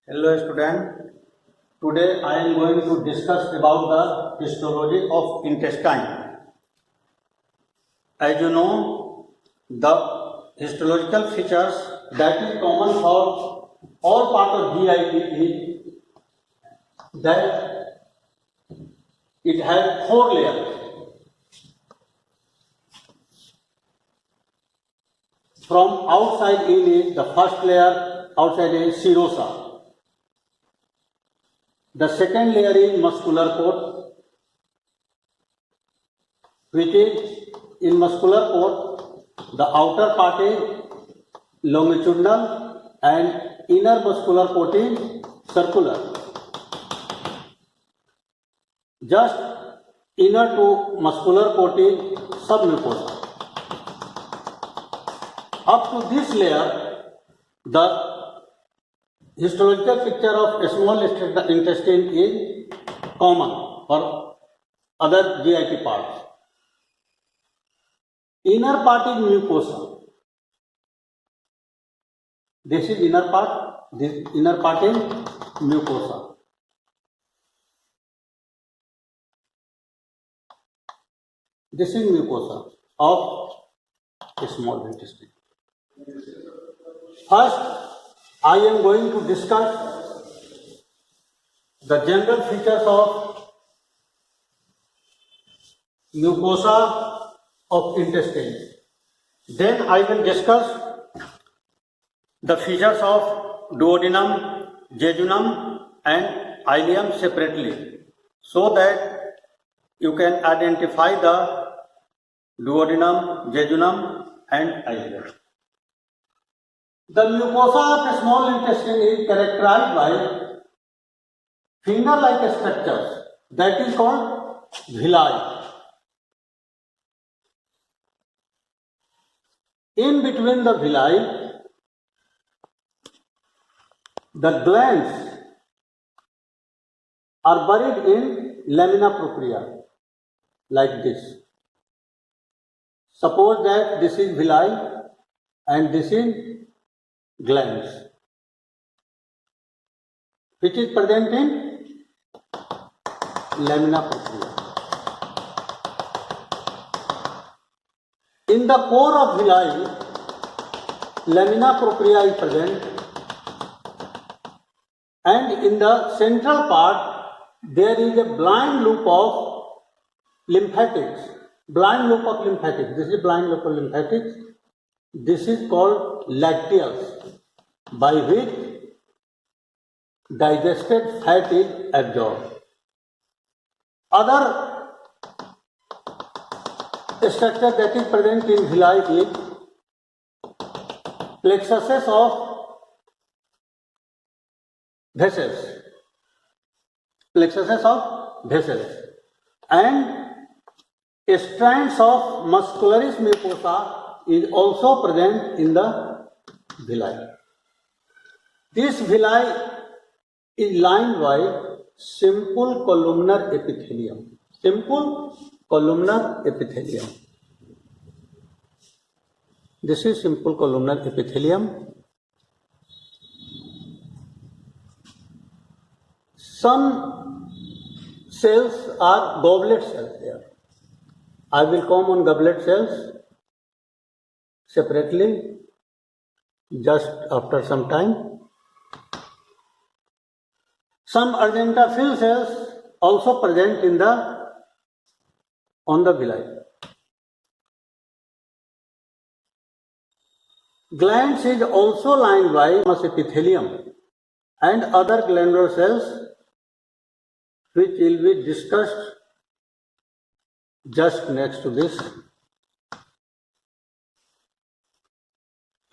Hello student. Today I am going to discuss about the histology of intestine. As you know, the histological features that is common for all part of GIT is that it has 4 layers. From outside in is the first layer, outside is serosa. The second layer is muscular coat, which is in muscular coat, the outer part is longitudinal and inner muscular coat is circular. Just inner to muscular coat is submucosa. Up to this layer, the histological picture of a small intestine is common for other GIT parts. Inner part is mucosa. This is inner part. This inner part is mucosa. This is mucosa of a small intestine. First, I am going to discuss the general features of mucosa of intestine. Then I will discuss the features of duodenum, jejunum and ileum separately, so that you can identify the duodenum, jejunum and ileum. The mucosa of a small intestine is characterized by finger-like structures that is called villi. In between the villi, the glands are buried in lamina propria like this. Suppose that this is villi and this is glands, which is present in lamina propria. In the core of villi, lamina propria is present, and in the central part there is a blind loop of lymphatics. Blind loop of lymphatics. This is blind loop of lymphatics. This is called lacteals, by which digested fat is absorbed. Other structure that is present in villi is plexuses of vessels. Plexuses of vessels. And strands of muscularis mucosa is also present in the villi. This villi is lined by simple columnar epithelium. Simple columnar epithelium. This is simple columnar epithelium. Some cells are goblet cells here. I will come on goblet cells separately just after some time. Some argentaphil cells also present in on the villi. Glands is also lined by epithelium and other glandular cells, which will be discussed just next to this.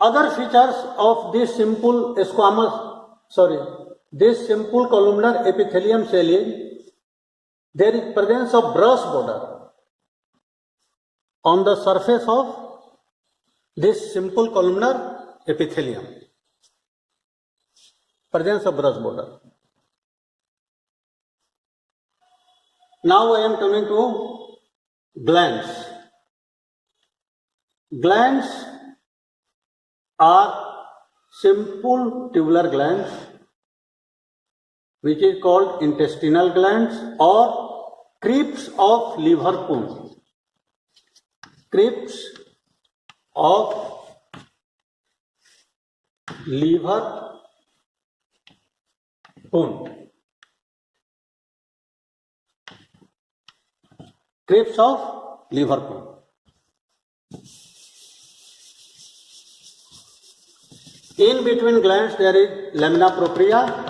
Other features of this simple this simple columnar epithelium cell is there is presence of brush border on the surface of this simple columnar epithelium. Presence of brush border. Now I am coming to glands. Glands are simple tubular glands which is called intestinal glands or crypts of liver pond. Crypts of liver pond. Crypts of liver pond. In between glands there is lamina propria.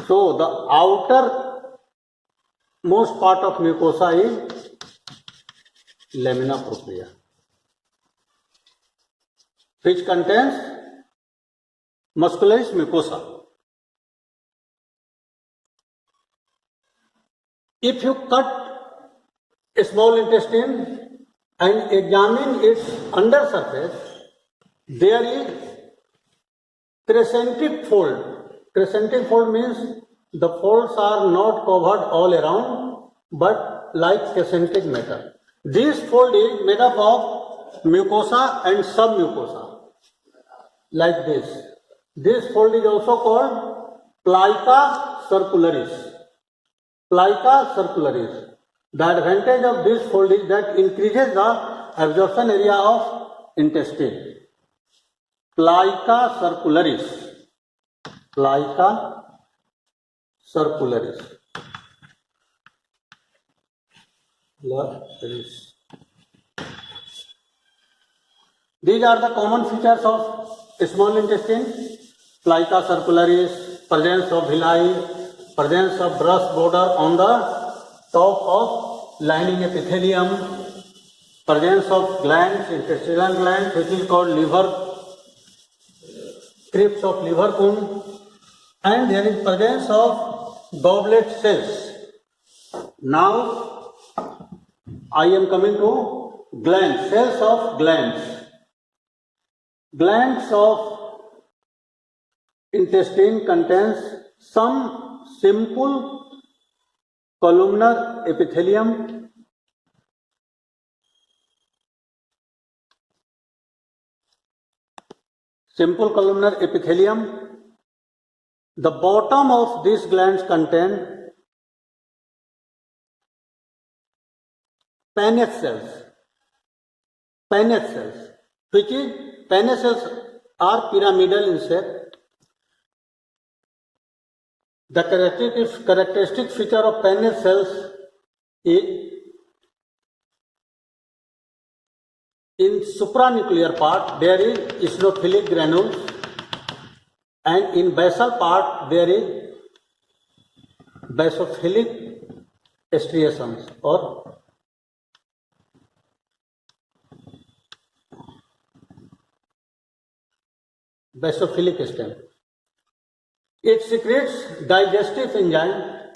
So the outer most part of mucosa is lamina propria, which contains muscularis mucosa. If you cut a small intestine and examine its undersurface, there is crescentic fold. Crescentic fold means the folds are not covered all around, but like crescentic matter. This fold is made up of mucosa and submucosa, like this. This fold is also called plica circularis. Plica circularis. The advantage of this fold is that increases the absorption area of intestine. Plica circularis. Plica circularis. These are the common features of small intestine: plica circularis, presence of villi, presence of brush border on the top of lining epithelium, presence of glands, intestinal glands, which is called liver, crypts of liver pond, and there is presence of goblet cells. Now I am coming to glands, cells of glands. Glands of intestine contains some simple columnar epithelium, simple columnar epithelium. The bottom of these glands contain Paneth cells. Paneth cells, which is Paneth cells are pyramidal in shape. The characteristic feature of Paneth cells is in supranuclear part there is eosinophilic granules, and in basal part there is basophilic striations or basophilic stem. It secretes digestive enzyme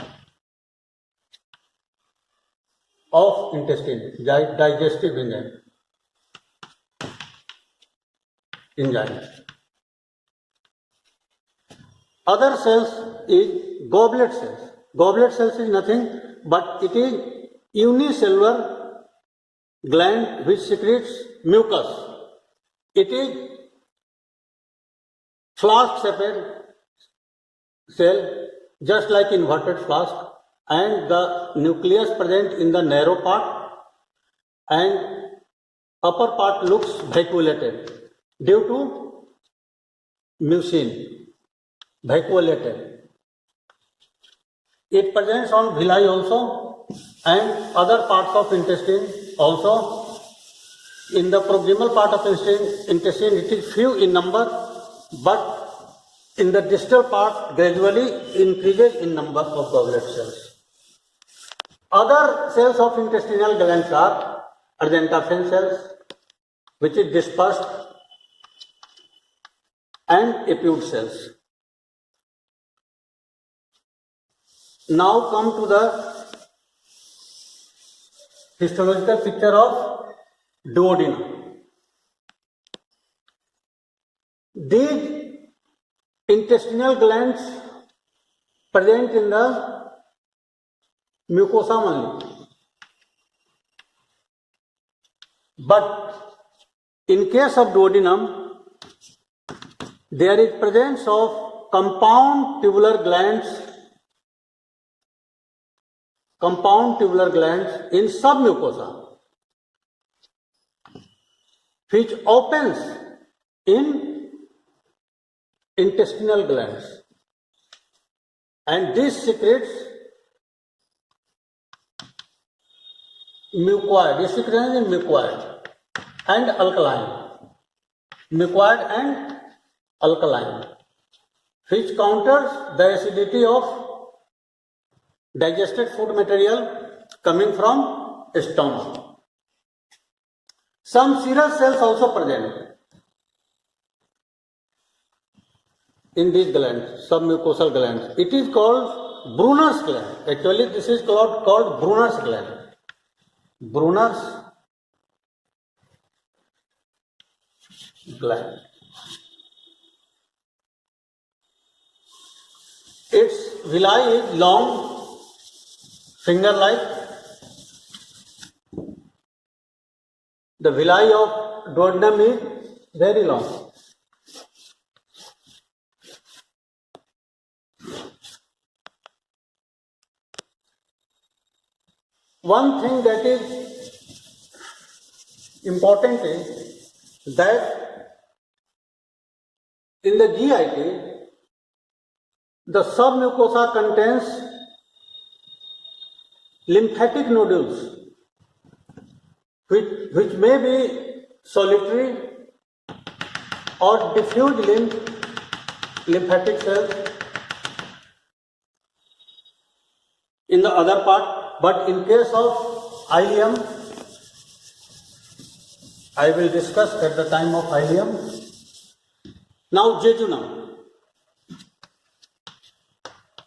of intestine, digestive enzyme. Other cells is goblet cells. Goblet cells is nothing but it is unicellular gland which secretes mucus. It is flask-shaped cell, just like inverted flask, and the nucleus present in the narrow part, and upper part looks vacuolated due to mucin, vacuolated. It presents on villi also and other parts of intestine also. In the proximal part of intestine it is few in number, but in the distal part gradually increases in number of goblet cells. Other cells of intestinal glands are argentaphane cells, which is dispersed, and Epude cells. Now come to the histological picture of duodenum. These intestinal glands present in the mucosa only, but In case of duodenum, there is presence of compound tubular glands in submucosa, which opens in intestinal glands, and this secretes mucoid. This secretion is mucoid and alkaline. Mucoid and alkaline, which counters the acidity of digested food material coming from stomach. Some serous cells also present in these glands, submucosal glands. It is called Brunner's gland. Actually, this is called Brunner's gland. Brunner's gland. Its villi is long, finger-like. The villi of duodenum is very long. One thing that is important is that in the GIT, the submucosa contains lymphatic nodules, which may be solitary or diffuse lymphatic cells in the other part. But in case of ileum, I will discuss at the time of ileum. Now jejunum.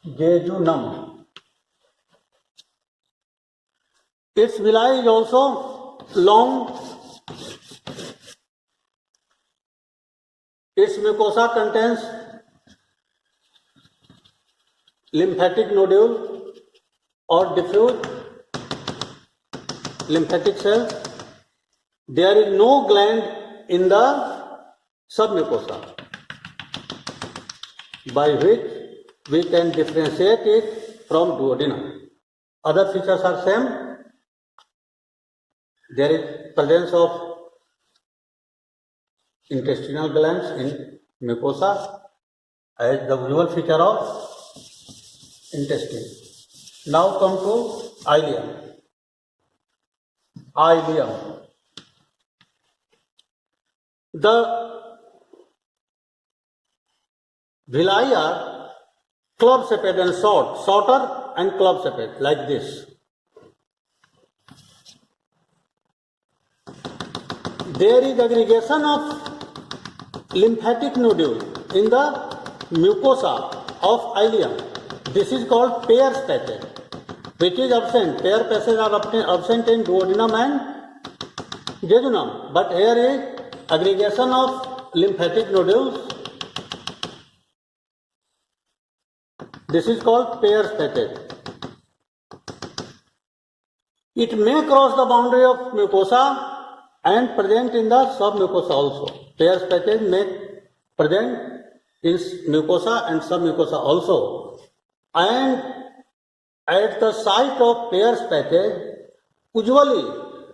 Jejunum. Its villi is also long. Its mucosa contains lymphatic nodule or diffuse lymphatic cells. There is no gland in the submucosa by which we can differentiate it from duodenum. Other features are same. There is presence of intestinal glands in mucosa as the usual feature of intestine. Now come to ileum. Ileum. The villi are club-shaped and shorter and club-shaped like this. There is aggregation of lymphatic nodule in the mucosa of ileum. This is called Peyer's passage, which is absent. Peyer's passages are absent in duodenum and jejunum. But here is aggregation of lymphatic nodules. This is called Peyer's passage. It may cross the boundary of mucosa and present in the submucosa also. Peyer's passage may present in mucosa and submucosa also. And at the site of Peyer's passage, usually,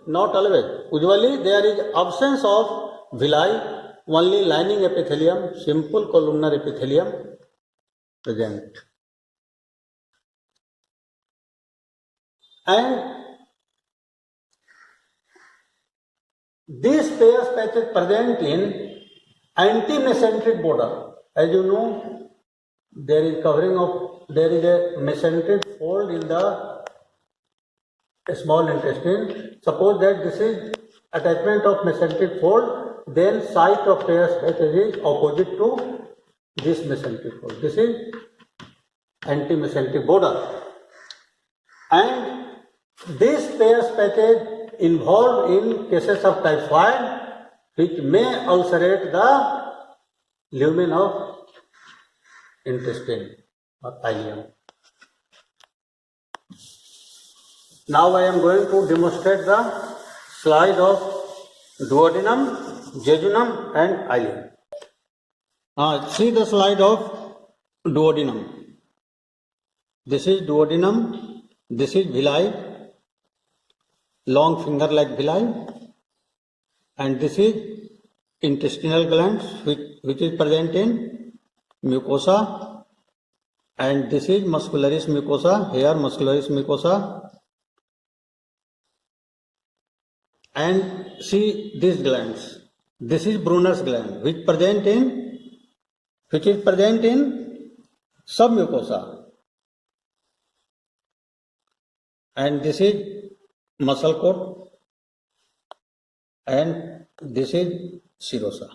not always, usually there is absence of villi, only lining epithelium, simple columnar epithelium present. And this Peyer's passage present in anti-mesenteric border. As you know, there is a mesenteric fold in the small intestine. Suppose that this is attachment of mesenteric fold, then site of Peyer's passage is opposite to this mesenteric fold. This is anti-mesenteric border. And this Peyer's passage involved in cases of typhoid, which may ulcerate the lumen of intestine or ileum. Now I am going to demonstrate the slide of duodenum jejunum and ileum. See the slide of duodenum. This is duodenum, this is villi, long finger like villi, and this is intestinal glands which is present in mucosa, and this is muscularis mucosa, here muscularis mucosa, and see these glands. This is Brunner's gland which is present in submucosa, and this is muscle coat, and this is serosa.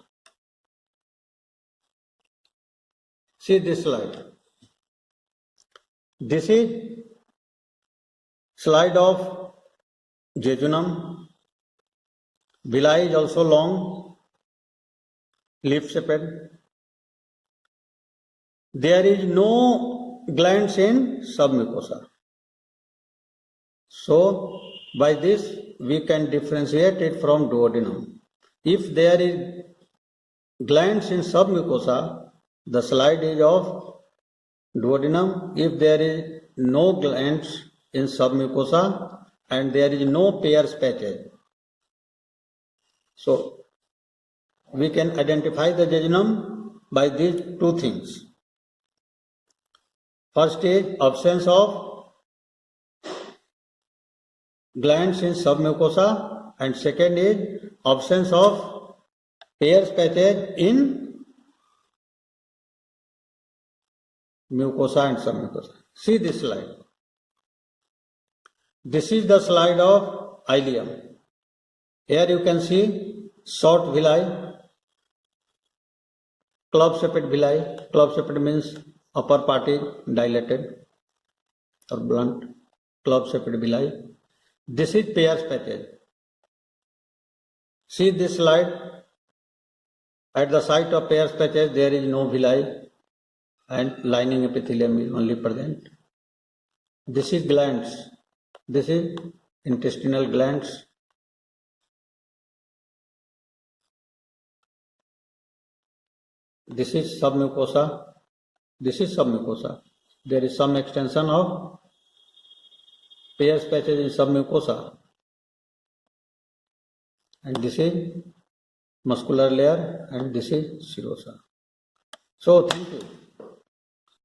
See this slide. This is slide of jejunum. Villi is also long, leaf-shaped. There is no glands in submucosa. So by this we can differentiate it from duodenum. If there is glands in submucosa, the slide is of duodenum. If there is no glands in submucosa and there is no Peyer's patches, so we can identify the jejunum by these two things. First is absence of glands in submucosa, and second is absence of Peyer's patches in mucosa and submucosa. See this slide. This is the slide of ileum. Here you can see short villi, club-shaped villi. Club-shaped means upper part is dilated or blunt. Club-shaped villi. This is Peyer's patches. See this slide. At the site of Peyer's patches there is no villi and lining epithelium is only present. This is glands. This is intestinal glands. This is submucosa. This is submucosa. There is some extension of Peyer's patches in submucosa. And this is muscular layer and this is serosa. So thank you.